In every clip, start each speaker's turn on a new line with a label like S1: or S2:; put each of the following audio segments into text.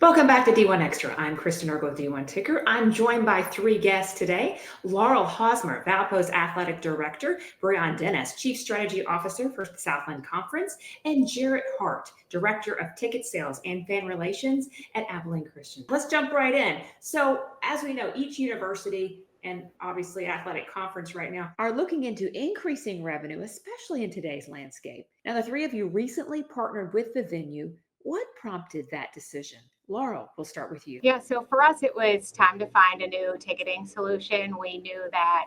S1: Welcome back to D1 Extra. I'm Kristen Eargle, D1 Ticker. I'm joined by three guests today. Laurel Hosmer, Valpo's Athletic Director, Breon Dennis, Chief Strategy Officer for the Southland Conference, and Jarrett Hart, Director of Ticket Sales and Fan Relations at Abilene Christian. Let's jump right in. So, as we know, each university and obviously athletic conference right now are looking into increasing revenue, especially in today's landscape. Now, the three of you recently partnered with the venue. What prompted that decision? Laurel, we'll start with you.
S2: Yeah, so for us, it was time to find a new ticketing solution. We knew that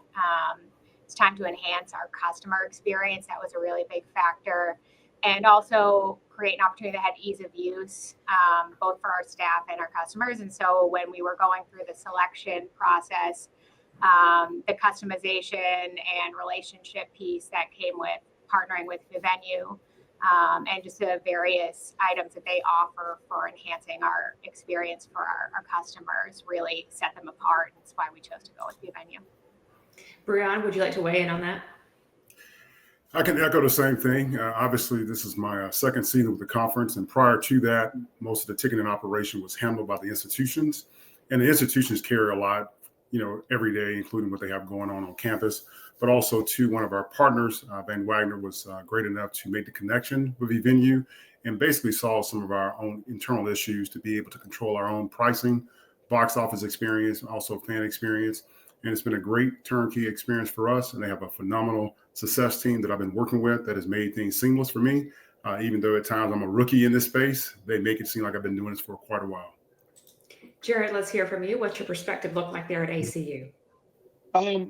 S2: it's time to enhance our customer experience. That was a really big factor. And also create an opportunity that had ease of use, both for our staff and our customers. And so when we were going through the selection process, the customization and relationship piece that came with partnering with vivenu, and just the various items that they offer for enhancing our experience for our customers really set them apart. And that's why we chose to go with vivenu.
S1: Breon, would you like to weigh in on that?
S3: I can echo the same thing. Obviously, this is my second season with the conference. And prior to that, most of the ticketing operation was handled by the institutions. And the institutions carry a lot, every day, including what they have going on campus. But also, to one of our partners, Van Wagner, was great enough to make the connection with vivenu and basically solve some of our own internal issues to be able to control our own pricing, box office experience, and also fan experience. And it's been a great turnkey experience for us. And they have a phenomenal success team that I've been working with that has made things seamless for me. Even though at times I'm a rookie in this space, they make it seem like I've been doing this for quite a while.
S1: Jarrett, let's hear from you. What's your perspective look like there at ACU?
S4: I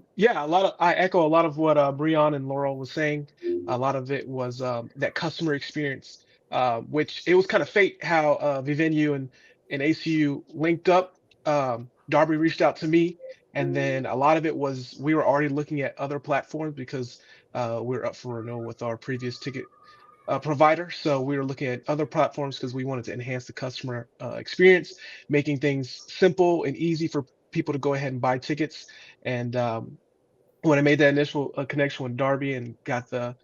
S4: echo a lot of what Breon and Laurel was saying. A lot of it was that customer experience, which it was kind of fate how vivenu and ACU linked up. Darby reached out to me, and then a lot of it was we were already looking at other platforms because we're up for renewal with our previous ticket provider. So we were looking at other platforms because we wanted to enhance the customer experience, making things simple and easy for people to go ahead and buy tickets. And when I made that initial connection with Darby and got the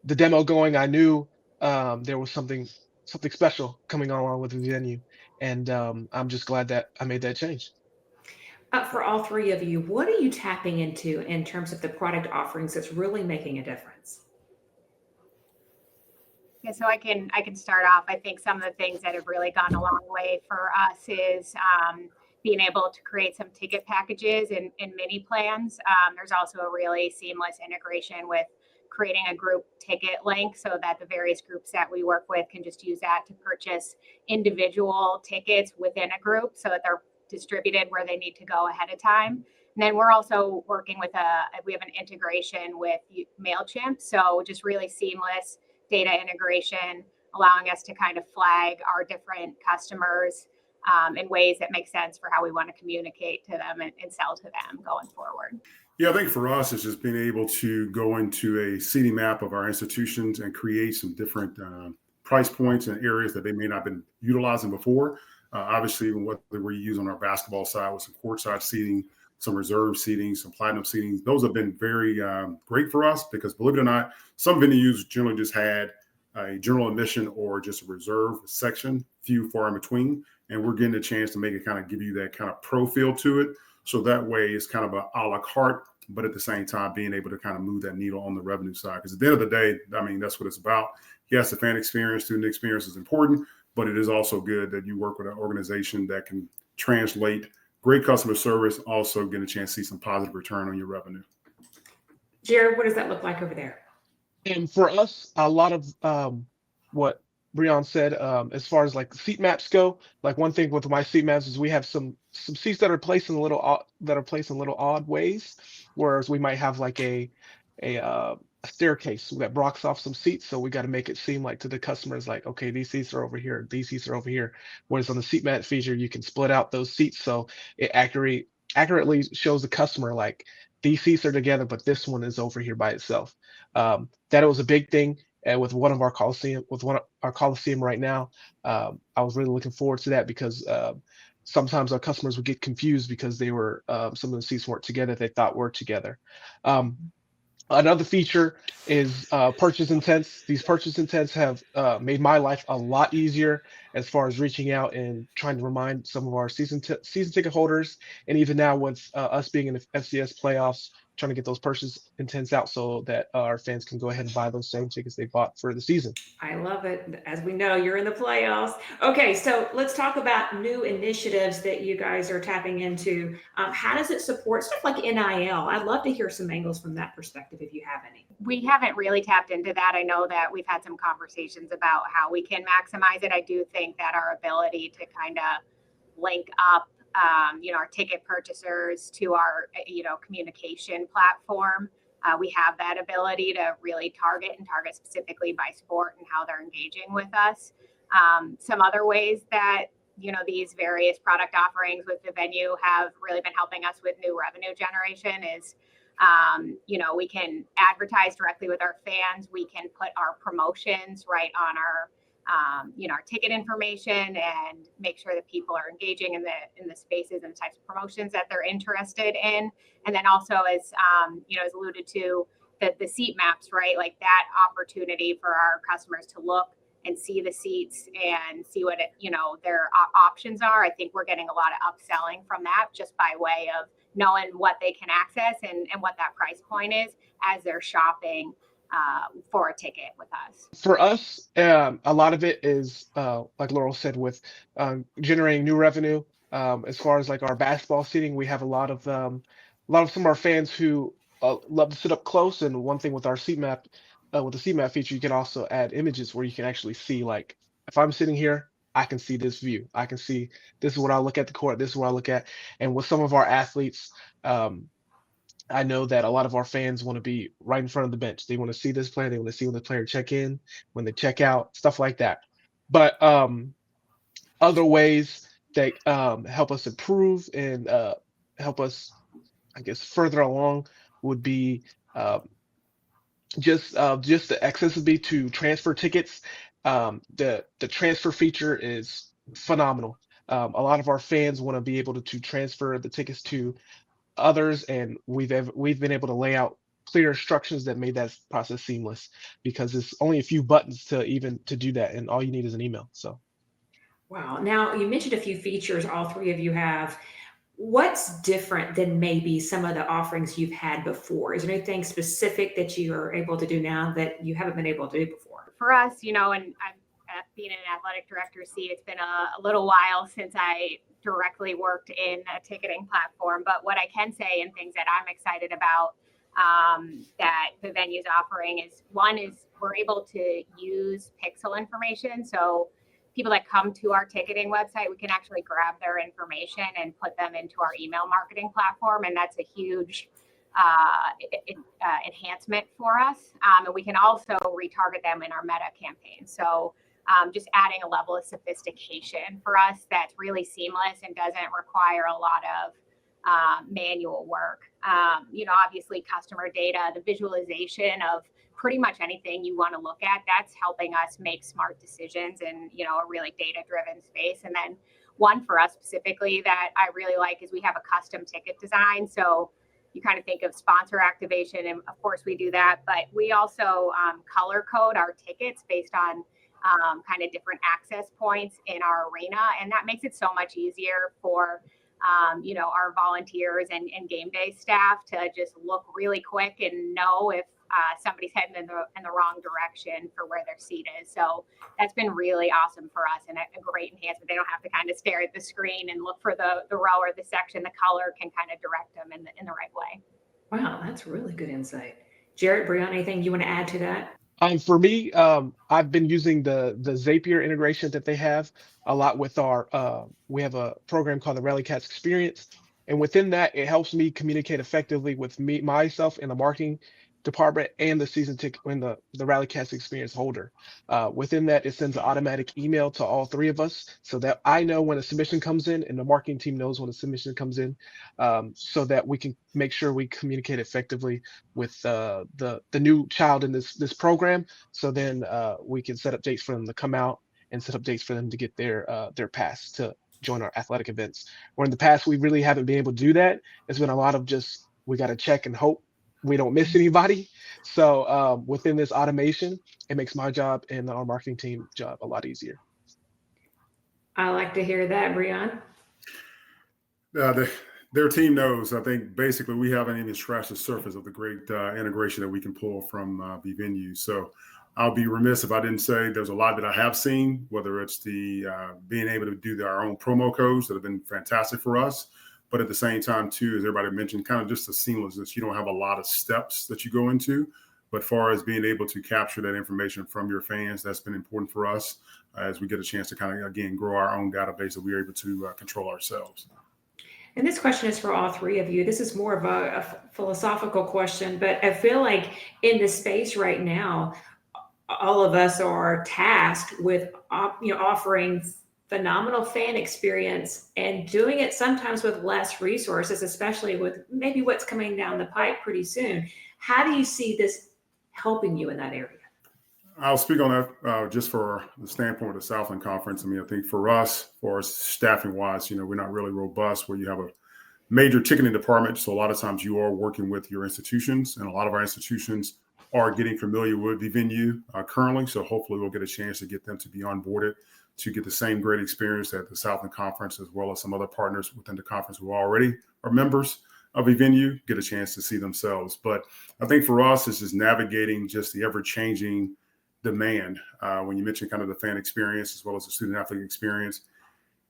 S4: demo going, I knew there was something special coming along with the venue. And I'm just glad that I made that change.
S1: For all three of you, what are you tapping into in terms of the product offerings that's really making a difference?
S2: Yeah, so I can start off. I think some of the things that have really gone a long way for us is being able to create some ticket packages and mini plans. There's also a really seamless integration with creating a group ticket link so that the various groups that we work with can just use that to purchase individual tickets within a group so that they're distributed where they need to go ahead of time. And then we're also working with we have an integration with MailChimp. So just really seamless data integration, allowing us to kind of flag our different customers in ways that make sense for how we want to communicate to them and sell to them going forward.
S3: Yeah, I think for us, it's just being able to go into a seating map of our institutions and create some different price points and areas that they may not have been utilizing before. Obviously, even what we're using on our basketball side with some courtside seating, some reserve seating, some platinum seating. Those have been very great for us because, believe it or not, some venues generally just had a general admission or just a reserve section, few far in between. And we're getting a chance to make it kind of give you that kind of pro feel to it. So that way it's kind of a la carte, but at the same time being able to kind of move that needle on the revenue side. Because at the end of the day, I mean, that's what it's about. Yes, the fan experience, student experience is important, but it is also good that you work with an organization that can translate great customer service, also get a chance to see some positive return on your revenue.
S1: Jared, what does that look like over there?
S4: And for us, a lot of what Breon said, as far as like seat maps go, like one thing with my seat maps is we have some seats that are placed in a little odd ways, whereas we might have like a staircase that blocks off some seats. So we got to make it seem like to the customers, like, okay, these seats are over here, these seats are over here. Whereas on the seat map feature, you can split out those seats so it accurately shows the customer like these seats are together, but this one is over here by itself. That was a big thing. And with one of our Coliseum right now, I was really looking forward to that because sometimes our customers would get confused because they were some of the seats weren't together they thought were together. Another feature is purchase intents. These purchase intents have made my life a lot easier as far as reaching out and trying to remind some of our season ticket holders, and even now with us being in the FCS playoffs, trying to get those purchase intents out so that our fans can go ahead and buy those same tickets they bought for the season.
S1: I love it. As we know, you're in the playoffs. Okay, so let's talk about new initiatives that you guys are tapping into. How does it support stuff like NIL? I'd love to hear some angles from that perspective if you have any.
S2: We haven't really tapped into that. I know that we've had some conversations about how we can maximize it. I do think that our ability to kind of link up, our ticket purchasers to our, communication platform. We have that ability to really target specifically by sport and how they're engaging with us. Some other ways that these various product offerings with the venue have really been helping us with new revenue generation is we can advertise directly with our fans. We can put our promotions right on our our ticket information and make sure that people are engaging in the spaces and the types of promotions that they're interested in. And then also, as as alluded to, the seat maps, right? Like that opportunity for our customers to look and see the seats and see what their options are. I think we're getting a lot of upselling from that just by way of knowing what they can access and what that price point is as they're shopping for a ticket with us.
S4: For us, a lot of it is like Laurel said, with generating new revenue. As far as like our basketball seating, we have a lot of some of our fans who love to sit up close. And one thing with our seat map, with the seat map feature, you can also add images where you can actually see, like, if I'm sitting here, I can see this view. I can see this is what I look at the court. This is what I look at. And with some of our athletes, I know that a lot of our fans want to be right in front of the bench. They want to see this player. They want to see when the player check in, when they check out, stuff like that. But other ways that help us improve and help us, I guess, further along would be just the accessibility to transfer tickets. The transfer feature is phenomenal. A lot of our fans want to be able to transfer the tickets to others, and we've been able to lay out clear instructions that made that process seamless, because it's only a few buttons to do that, and all you need is an email. So
S1: Wow. Now, you mentioned a few features all three of you have. What's different than maybe some of the offerings you've had before? Is there anything specific that you are able to do now that you haven't been able to do before?
S2: For us, and I'm being an athletic director seat, it's been a little while since I directly worked in a ticketing platform. But what I can say and things that I'm excited about that the venue's offering is, one is we're able to use pixel information. So people that come to our ticketing website, we can actually grab their information and put them into our email marketing platform. And that's a huge enhancement for us. And we can also retarget them in our meta campaign. So just adding a level of sophistication for us that's really seamless and doesn't require a lot of manual work. Obviously customer data, the visualization of pretty much anything you want to look at, that's helping us make smart decisions in, a really data-driven space. And then one for us specifically that I really like is we have a custom ticket design. So you kind of think of sponsor activation, and of course we do that, but we also color code our tickets based on kind of different access points in our arena. And that makes it so much easier for our volunteers and game day staff to just look really quick and know if somebody's heading in the wrong direction for where their seat is. So that's been really awesome for us and a great enhancement. They don't have to kind of stare at the screen and look for the row or the section. The color can kind of direct them in the right way.
S1: Wow, that's really good insight. Jarrett, Breon, anything you want to add to that?
S4: for me, I've been using the Zapier integration that they have a lot with our. We have a program called the Rally Cats Experience, and within that, it helps me communicate effectively with myself in the marketing department and the season ticket and the Rally Cats Experience holder. Within that, it sends an automatic email to all three of us so that I know when a submission comes in and the marketing team knows when a submission comes in, so that we can make sure we communicate effectively with the new child in this program. So then we can set up dates for them to come out and set up dates for them to get their pass to join our athletic events. Where in the past we really haven't been able to do that. It's been a lot of just we got to check and hope. we don't miss anybody. So within this automation, it makes my job and our marketing team job a lot easier.
S1: I like to hear that, Breon.
S3: Their team knows. I think basically we haven't even scratched the surface of the great integration that we can pull from vivenu. So I'll be remiss if I didn't say there's a lot that I have seen, whether it's the being able to do our own promo codes that have been fantastic for us. But at the same time, too, as everybody mentioned, kind of just the seamlessness. You don't have a lot of steps that you go into. But far as being able to capture that information from your fans, that's been important for us as we get a chance to kind of, again, grow our own database that we're able to control ourselves.
S1: And this question is for all three of you. This is more of a philosophical question, but I feel like in this space right now, all of us are tasked with offering phenomenal fan experience and doing it sometimes with less resources, especially with maybe what's coming down the pipe pretty soon. How do you see this helping you in that area?
S3: I'll speak on that just for the standpoint of the Southland Conference. I mean, I think for us, for staffing wise, we're not really robust where you have a major ticketing department. So a lot of times you are working with your institutions, and a lot of our institutions are getting familiar with vivenu currently. So hopefully we'll get a chance to get them to be onboarded to get the same great experience at the Southland Conference, as well as some other partners within the conference who already are members of vivenu, get a chance to see themselves. But I think for us, it's just navigating just the ever-changing demand. When you mention kind of the fan experience as well as the student athlete experience,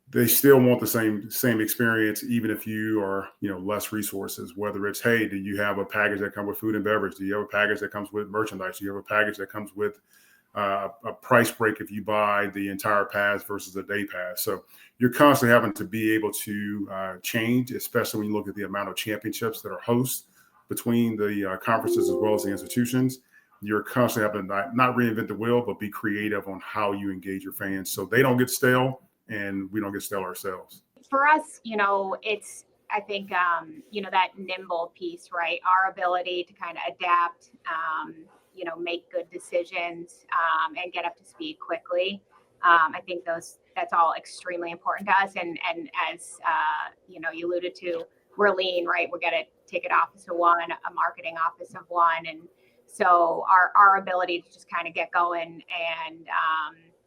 S3: they still want the same experience, even if you are, less resources, whether it's, hey, do you have a package that comes with food and beverage? Do you have a package that comes with merchandise? Do you have a package that comes with a price break if you buy the entire pass versus a day pass? So you're constantly having to be able to change, especially when you look at the amount of championships that are host between the conferences as well as the institutions. You're constantly having to not reinvent the wheel, but be creative on how you engage your fans so they don't get stale and we don't get stale ourselves.
S2: For us, it's, I think, that nimble piece, right? Our ability to kind of adapt, make good decisions and get up to speed quickly. I think that's all extremely important to us. And as, you alluded to, we're lean, right? We got a ticket office of one, a marketing office of one. And so our ability to just kind of get going and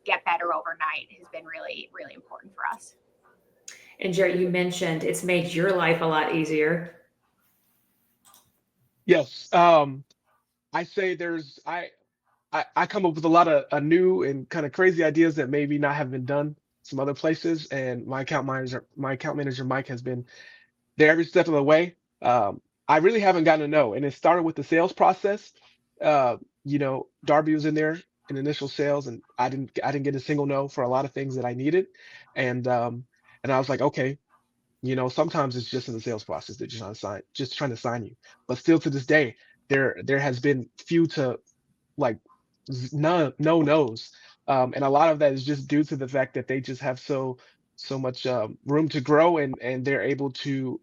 S2: get better overnight has been really, really important for us.
S1: And Jarrett, you mentioned it's made your life a lot easier.
S4: Yes. I say I come up with a lot of new and kind of crazy ideas that maybe not have been done some other places. And my account manager, Mike, has been there every step of the way. I really haven't gotten to know, and it started with the sales process. Darby was in there in initial sales, and I didn't get a single no for a lot of things that I needed, and I was like, okay, sometimes it's just in the sales process they're just trying to sign you, but still to this day there has been few to like no no's, and a lot of that is just due to the fact that they just have so much room to grow, and they're able to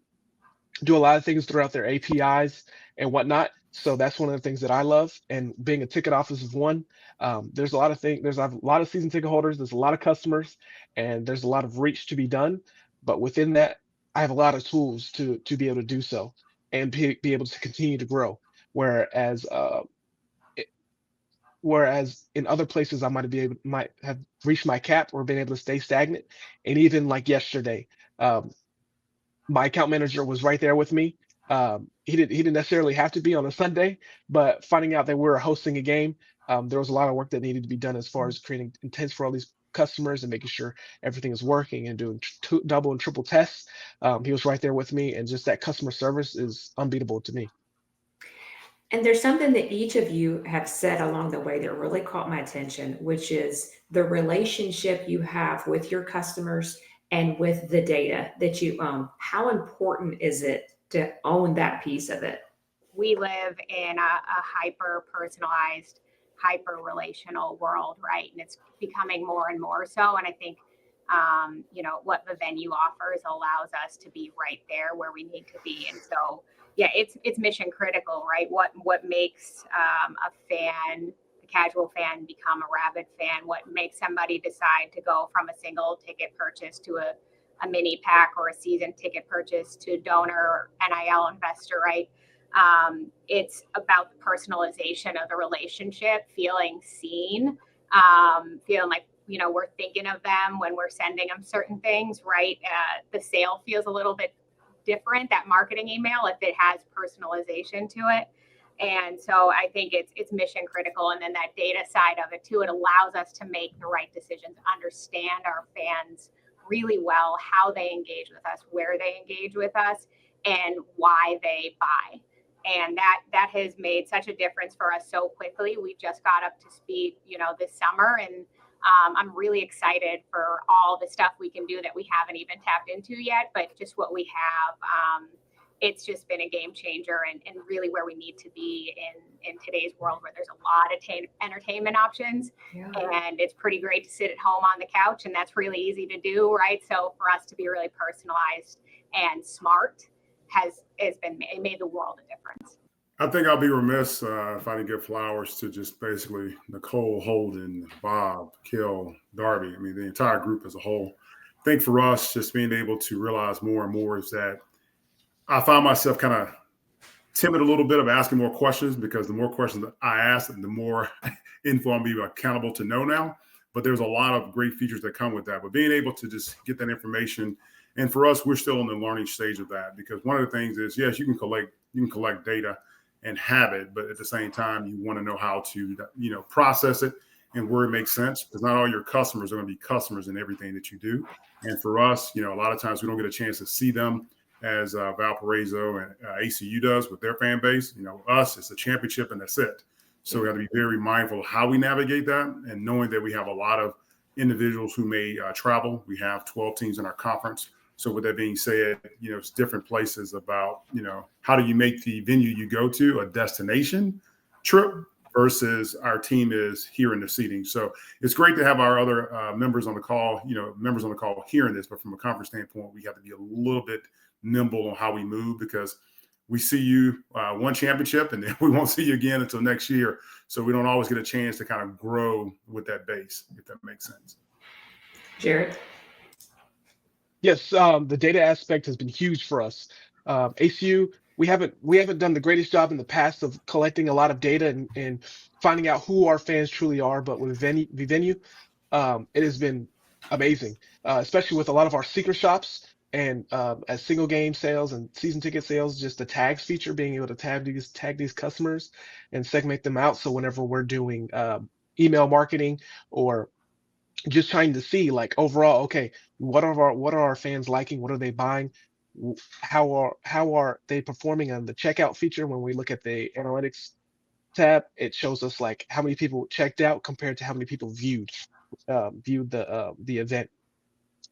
S4: do a lot of things throughout their APIs and whatnot. So that's one of the things that I love. And being a ticket office is one. There's a lot of things. There's a lot of season ticket holders. There's a lot of customers, and there's a lot of reach to be done. But within that, I have a lot of tools to be able to do so and be able to continue to grow. Whereas whereas in other places I might have reached my cap or been able to stay stagnant. And even like yesterday, my account manager was right there with me. He didn't necessarily have to be on a Sunday, but finding out that we were hosting a game, there was a lot of work that needed to be done as far as creating intents for all these customers and making sure everything is working and doing double and triple tests. He was right there with me, and just that customer service is unbeatable to me.
S1: And there's something that each of you have said along the way that really caught my attention, which is the relationship you have with your customers and with the data that you own. How important is it to own that piece of it?
S2: We live in a hyper personalized, hyper relational world, right? And it's becoming more and more so. And I think, what the venue offers allows us to be right there where we need to be. And so, yeah, it's mission critical, right? What makes a fan, a casual fan, become a rabid fan? What makes somebody decide to go from a single ticket purchase to a mini pack or a season ticket purchase to donor or NIL investor, right? It's about the personalization of the relationship, feeling seen, feeling like, we're thinking of them when we're sending them certain things, right? The sale feels a little bit different, that marketing email, if it has personalization to it. And so I think it's mission critical. And then that data side of it too, it allows us to make the right decisions, understand our fans really well, how they engage with us, where they engage with us, and why they buy. And that has made such a difference for us so quickly. We just got up to speed, this summer, and I'm really excited for all the stuff we can do that we haven't even tapped into yet, but just what we have, it's just been a game changer and really where we need to be in today's world, where there's a lot of entertainment options. Yeah. And it's pretty great to sit at home on the couch, and that's really easy to do, right? So for us to be really personalized and smart it made the world a difference.
S3: I think I'll be remiss if I didn't give flowers to just basically Nicole, Holden, Bob, Keal, Darby. I mean, the entire group as a whole. I think for us, just being able to realize more and more is that I found myself kind of timid a little bit of asking more questions, because the more questions that I ask, the more info I'm being accountable to know now. But there's a lot of great features that come with that. But being able to just get that information, and for us, we're still in the learning stage of that, because one of the things is, yes, you can collect data and have it, but at the same time, you want to know how to, process it and where it makes sense, because not all your customers are going to be customers in everything that you do. And for us, a lot of times we don't get a chance to see them as Valparaiso and ACU does with their fan base. Us, it's a championship and that's it. So we have to be very mindful of how we navigate that, and knowing that we have a lot of individuals who may travel. We have 12 teams in our conference. So with that being said, it's different places about, how do you make the venue you go to a destination trip versus our team is here in the seating. So it's great to have our other members on the call, hearing this, but from a conference standpoint, we have to be a little bit nimble on how we move, because we see you one championship and then we won't see you again until next year. So we don't always get a chance to kind of grow with that base, if that makes sense.
S1: Jarrett?
S4: Yes, the data aspect has been huge for us. ACU, we haven't done the greatest job in the past of collecting a lot of data and finding out who our fans truly are. But with vivenu, it has been amazing, especially with a lot of our secret shops and as single game sales and season ticket sales. Just the tags feature, being able to tag these customers and segment them out. So whenever we're doing email marketing or just trying to see, like, overall, okay, what are our fans liking? What are they buying? How are they performing on the checkout feature? When we look at the analytics tab, it shows us like how many people checked out compared to how many people viewed the event.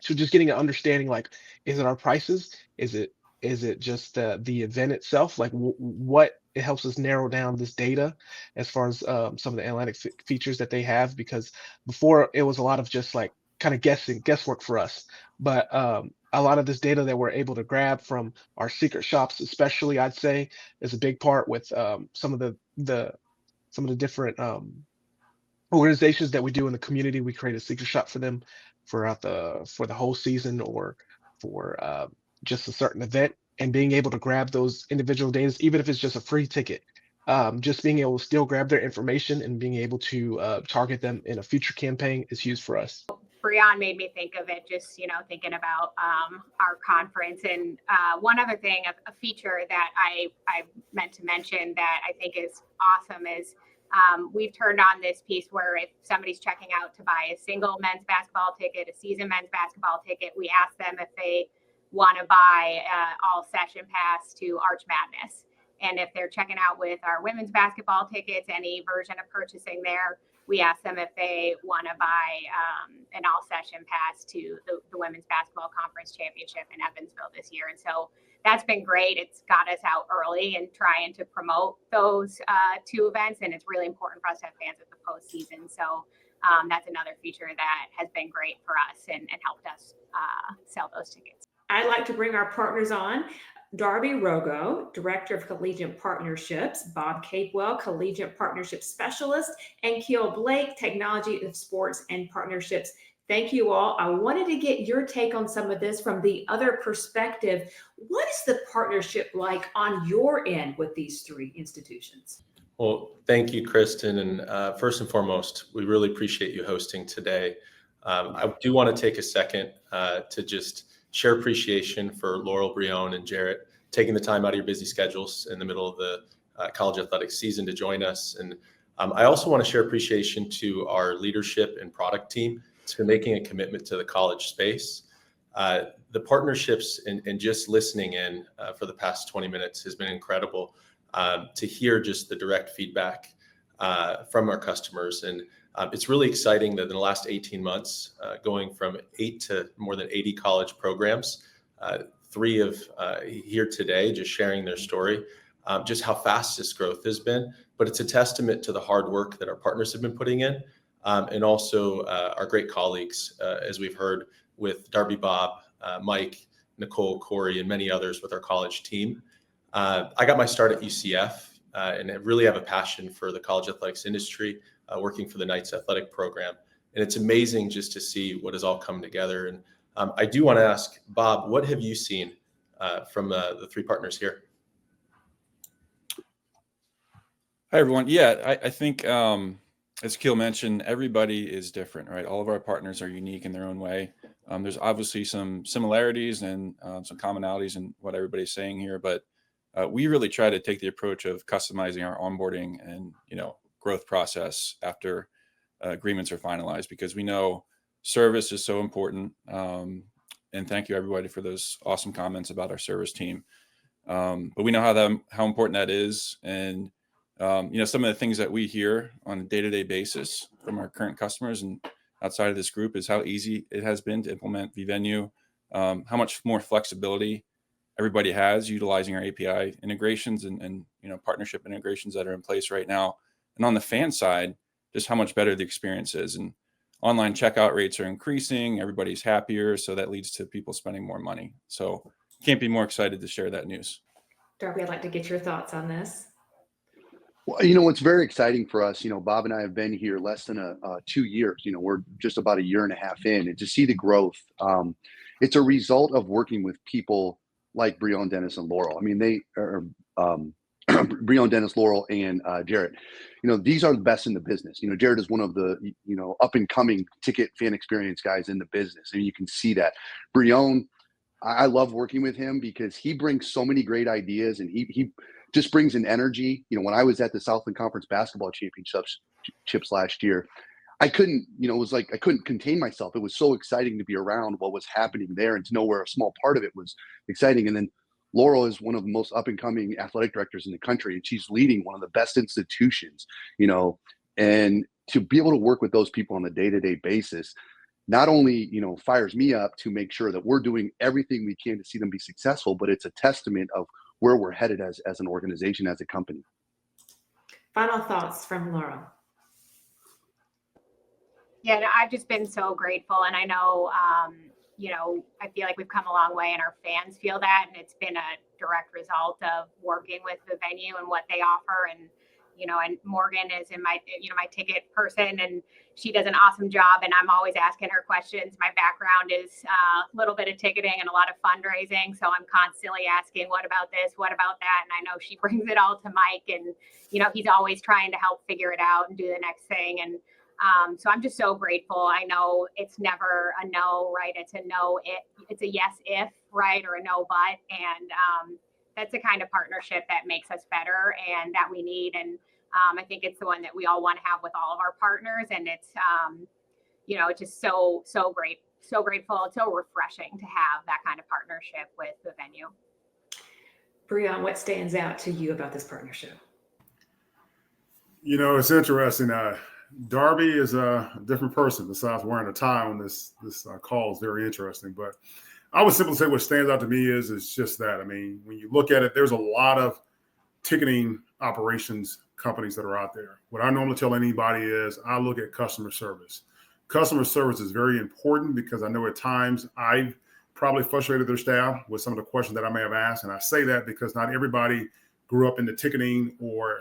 S4: So just getting an understanding, like, is it our prices? Is it just the event itself? Like, what it helps us narrow down this data as far as some of the analytic features that they have, because before it was a lot of just like kind of guesswork for us. But a lot of this data that we're able to grab from our secret shops, especially, I'd say, is a big part with some of the different organizations that we do in the community. We create a secret shop for them for the whole season, or for just a certain event, and being able to grab those individual data, even if it's just a free ticket, just being able to still grab their information and being able to target them in a future campaign is huge for us.
S2: Breon made me think of it, just, thinking about our conference. And one other thing, a feature that I meant to mention that I think is awesome is we've turned on this piece where if somebody's checking out to buy a single men's basketball ticket, a season men's basketball ticket, we ask them if they want to buy all session pass to Arch Madness. And if they're checking out with our women's basketball tickets, any version of purchasing there, we ask them if they want to buy an all session pass to the women's basketball conference championship in Evansville this year. And so that's been great. It's got us out early and trying to promote those two events. And it's really important for us to have fans at the postseason. So that's another feature that has been great for us and helped us sell those tickets.
S1: I'd like to bring our partners on. Darby Roggow, Director of Collegiate Partnerships, Bob Capewell, Collegiate Partnerships Specialist, and Keal Blache, Technology of Sports and Partnerships. Thank you all. I wanted to get your take on some of this from the other perspective. What is the partnership like on your end with these three institutions?
S5: Well, thank you, Kristen. And first and foremost, we really appreciate you hosting today. I do want to take a second to just share appreciation for Laurel, Breon, and Jarrett taking the time out of your busy schedules in the middle of the college athletics season to join us. And I also want to share appreciation to our leadership and product team for making a commitment to the college space. The partnerships and just listening in for the past 20 minutes has been incredible to hear just the direct feedback from our customers. And it's really exciting that in the last 18 months, going from 8 to more than 80 college programs, 3 of here today just sharing their story, just how fast this growth has been. But it's a testament to the hard work that our partners have been putting in, and also our great colleagues, as we've heard with Darby, Bob, Mike, Nicole, Corey, and many others with our college team. I got my start at UCF and I really have a passion for the college athletics industry, working for the Knights athletic program. And it's amazing just to see what has all come together. And I do want to ask, Bob, what have you seen from the 3 partners here?
S6: Hi, everyone. Yeah, I think, as Keal mentioned, everybody is different, right? All of our partners are unique in their own way. There's obviously some similarities and some commonalities in what everybody's saying here, but we really try to take the approach of customizing our onboarding and, growth process after agreements are finalized, because we know service is so important. And thank you, everybody, for those awesome comments about our service team. But we know how important that is. And some of the things that we hear on a day-to-day basis from our current customers and outside of this group is how easy it has been to implement vivenu, how much more flexibility everybody has utilizing our API integrations and partnership integrations that are in place right now. And on the fan side, just how much better the experience is. And online checkout rates are increasing. Everybody's happier. So that leads to people spending more money. So can't be more excited to share that news.
S1: Darby, I'd like to get your thoughts on this.
S7: Well, what's very exciting for us, Bob and I have been here less than 2 years. We're just about a year and a half in, and to see the growth, it's a result of working with people like Breon, Dennis, and Laurel. I mean, they are Breon, Dennis, Laurel, and Jarrett. These are the best in the business. Jarrett is one of the up and coming ticket fan experience guys in the business, and you can see that. Breon, I love working with him because he brings so many great ideas, and he just brings an energy. When I was at the Southland Conference basketball championships last year, I couldn't, it was like I couldn't contain myself. It was so exciting to be around what was happening there and to know where a small part of it was exciting. And then Laurel is one of the most up and coming athletic directors in the country, and she's leading one of the best institutions, and to be able to work with those people on a day-to-day basis, not only, fires me up to make sure that we're doing everything we can to see them be successful, but it's a testament of where we're headed as an organization, as a company.
S1: Final thoughts from Laurel.
S2: Yeah, no, I've just been so grateful. And I know, I feel like we've come a long way and our fans feel that. And it's been a direct result of working with the venue and what they offer. And, and Morgan is my ticket person, and she does an awesome job. And I'm always asking her questions. My background is a little bit of ticketing and a lot of fundraising. So I'm constantly asking, what about this? What about that? And I know she brings it all to Mike, and, he's always trying to help figure it out and do the next thing. And so I'm just so grateful. I know it's never a no, right? It's a no, it's a yes, if, right? Or a no, but, and that's the kind of partnership that makes us better and that we need. And I think it's the one that we all want to have with all of our partners. And it's, it's just so great, so grateful. It's so refreshing to have that kind of partnership with the venue.
S1: Breon, what stands out to you about this partnership?
S3: It's interesting. Darby is a different person besides wearing a tie on this call is very interesting. But I would simply say what stands out to me is just that. I mean, when you look at it, there's a lot of ticketing operations companies that are out there. What I normally tell anybody is I look at customer service. Customer service is very important because I know at times I've probably frustrated their staff with some of the questions that I may have asked. And I say that because not everybody grew up in the ticketing or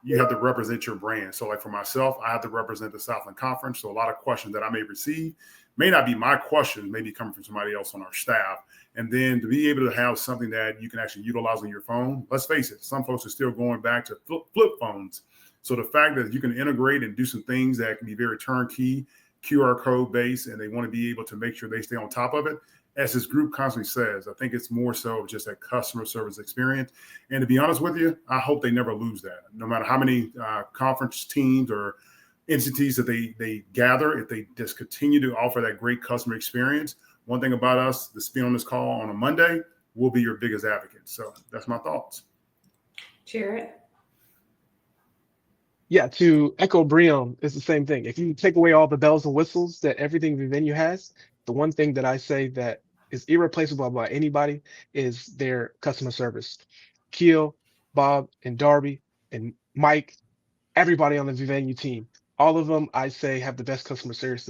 S3: you have to represent your brand. So like for myself, I have to represent the Southland Conference. So a lot of questions that I may receive may not be my questions, maybe coming from somebody else on our staff. And then to be able to have something that you can actually utilize on your phone, let's face it, some folks are still going back to flip phones. So the fact that you can integrate and do some things that can be very turnkey, QR code based, and they want to be able to make sure they stay on top of it. As this group constantly says, I think it's more so just a customer service experience. And to be honest with you, I hope they never lose that. No matter how many conference teams or entities that they gather, if they just continue to offer that great customer experience, one thing about us that's been on this call on a Monday, we'll be your biggest advocate. So that's my thoughts.
S1: Jarrett?
S4: Yeah, to echo Breon, it's the same thing. If you take away all the bells and whistles that everything Vivenu has, the one thing that I say that is irreplaceable by anybody is their customer service. Keal, Bob, and Darby, and Mike, everybody on the Vivenu team, all of them, I say, have the best customer service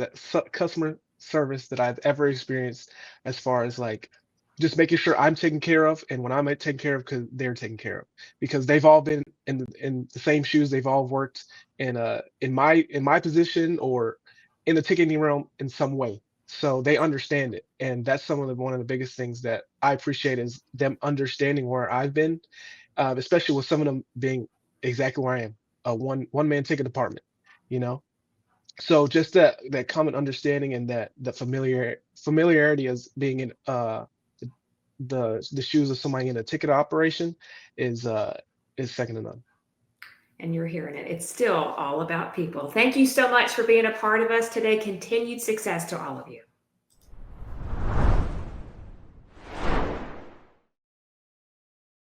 S4: that I've ever experienced, as far as like just making sure I'm taken care of, and when I'm taken care of, because they're taken care of, because they've all been in the same shoes. They've all worked in my position or in the ticketing realm in some way, so they understand it. And that's one of the biggest things that I appreciate, is them understanding where I've been, especially with some of them being exactly where I am, a one man ticket department, you know. So just that common understanding, and that the familiarity as being in the shoes of somebody in a ticket operation is second to none.
S1: And you're hearing it. It's still all about people. Thank you so much for being a part of us today. Continued success to all of you.